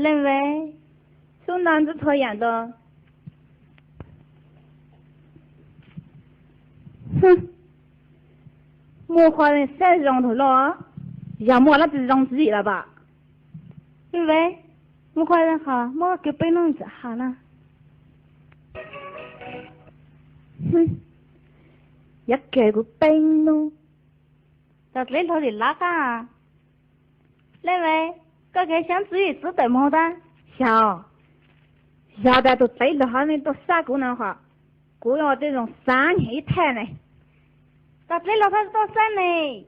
认为是男子拖延的。哼，我华人晒上头了，要么那就让自己了吧。认为我华人好，我给背弄子好了。哼，一個個兵咯，就呢套嚟拉啊！認為個個想自己知道麼的？小的都對了下面都啥姑娘話，姑娘這種山氣太呢，就對了他多山呢。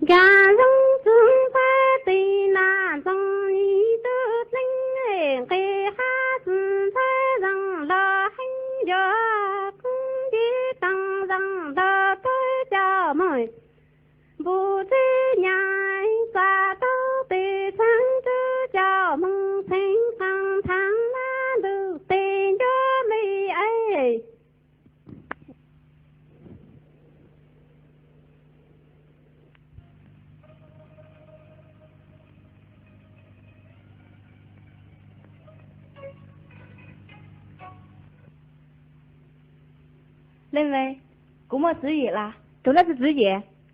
家中种花的那种一个真给哈子才让了很热，公的当让的对家门，不知娘啥都得穿着家门平常常那都得着没哎。認為咁我主意啦，做那是主意，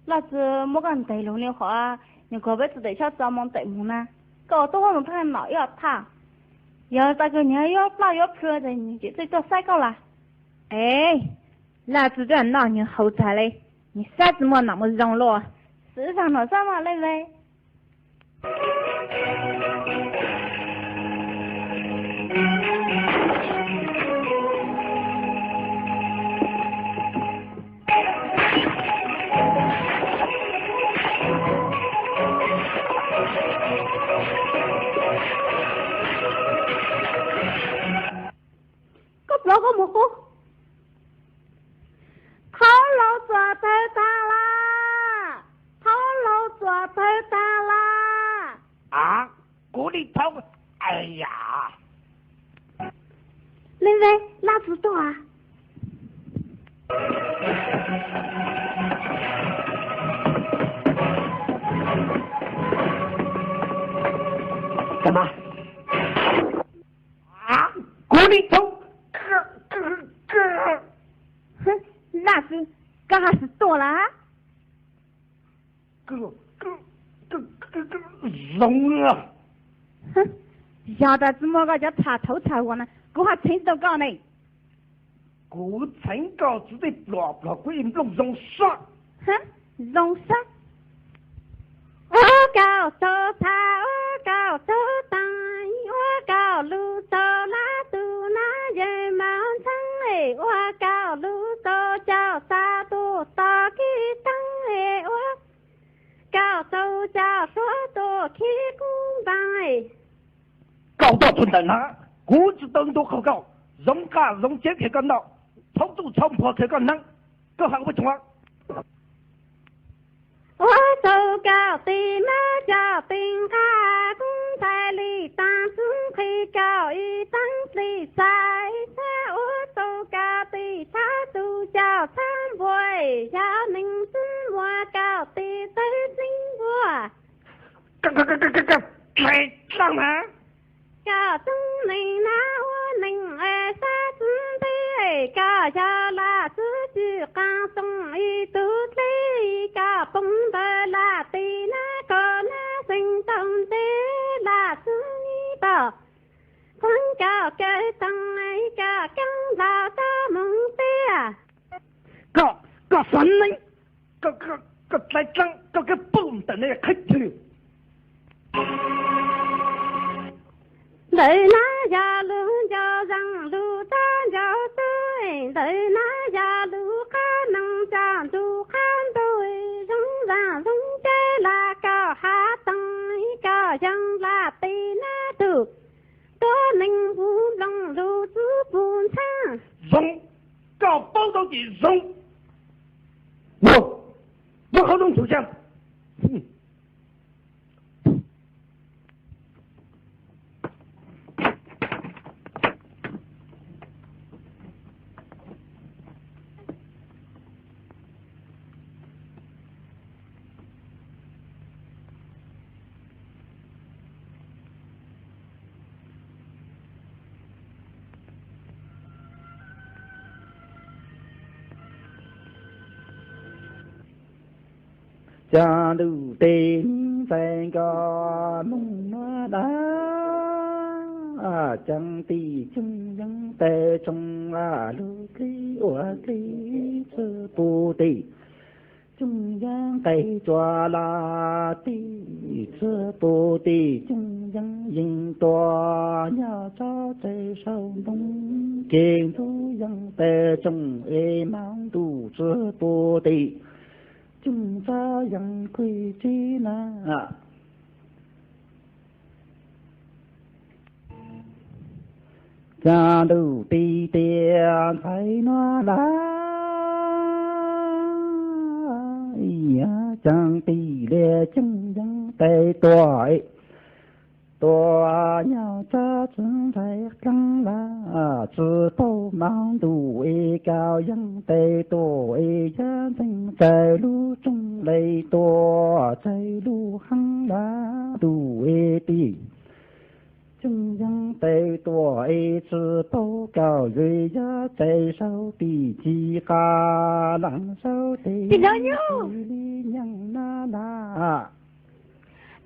那是冇咁地路的話，你可別只得小找忙對門啦，搞到我們太老要他，要大個你要老要漂的，你就最多晒夠啦。哎，那是這老年後才嘞，你啥子麼那麼讓落？市場頭上嘛，認為。老个蘑菇，头老抓头大啦，头老抓头大啦。啊，锅里头，哎呀！认为哪知道啊？什么？啊，锅里头。哼，那是干哈是多了啊？聋了。哼，要得怎么个叫查头查我呢？我还听到讲呢。我曾告知的不鬼弄容杀。哼，容杀。我告诉他，我告诉他，我告路走拉住那人毛长哎，我告路走叫啥都打给当哎，我告诉叫说多去公办哎。搞到存在哪？我只等到口告，容家容姐去干到，偷渡冲破去干能，各行不同啊。我手搞的那叫兵卡公在里当中会搞一张水赛赛，我手搞的他都叫参会，要名字我搞的都经过。太上了。搞中人那我能二三四对，搞下了自己刚送一肚子，搞蹦的啦对那个那心动的啦是你的，光搞个当一个刚老的梦的啊，搞什么？搞来张个蹦的那个开头。对那条路就让路当就对，对那条路还能长住看对，容让容给那个哈等一个像那对那头，多能不能如此不送，搞包到几送。我好动手枪。cha đủ tên phải có mong nó đã chẳng tì chung dân tề trong là lưu ký của ký sư bù tì chung dân tề cho là tì sư bù tì chung dân dình tòa nhà cho tề sâu đông kiền thu dân tề trong ê mang đủ sư bù tì chúng ta yang quy trí na cha đủ ti tiền phải nó lá chẳng ti lệ chân dân tây tuổi tòa nhà cha chúng thấy căng là chỉ tô mang đủ e cao dân tây tuổi gia đình tây lu trong lầy tòa tây lu hăng lá đủ e tì chung dân tây tuổi chỉ tô cao dưới giá tây sau tì chi ca lặng sau tì Chị nói nhú nhân na na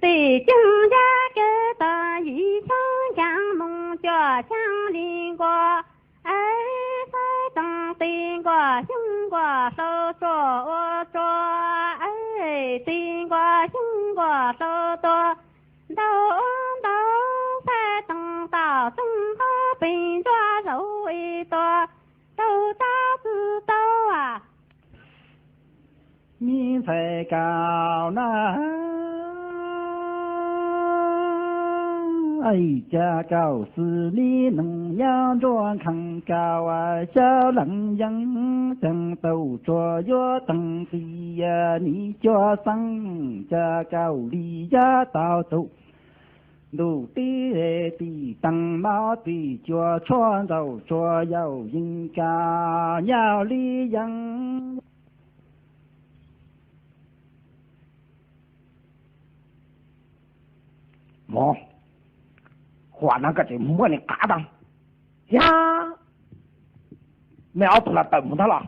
tỷ chân gia kế tờ dĩ sáng chẳng mong cho chẳng liên qua ấy phải tăng tiền qua chân qua sâu cho ấy tiền qua chân qua sâu to đâu đâu phải tăng tạo tung có bình cho dấu y to đâu ta cứ đâu à mi phải cao na ai cha cao sư lý nông yang cho khang cao sao lặng dân chẳng tàu cho gió tăng tì ni cho sang cha cao lý giá tạo tụ đủ tí rê tí tăng máu tí cho dầu cho giàu dinh ca nhau lý dân mò khoản nó cái gì mua này cả đằng ya mẹ áo là tầm của nó là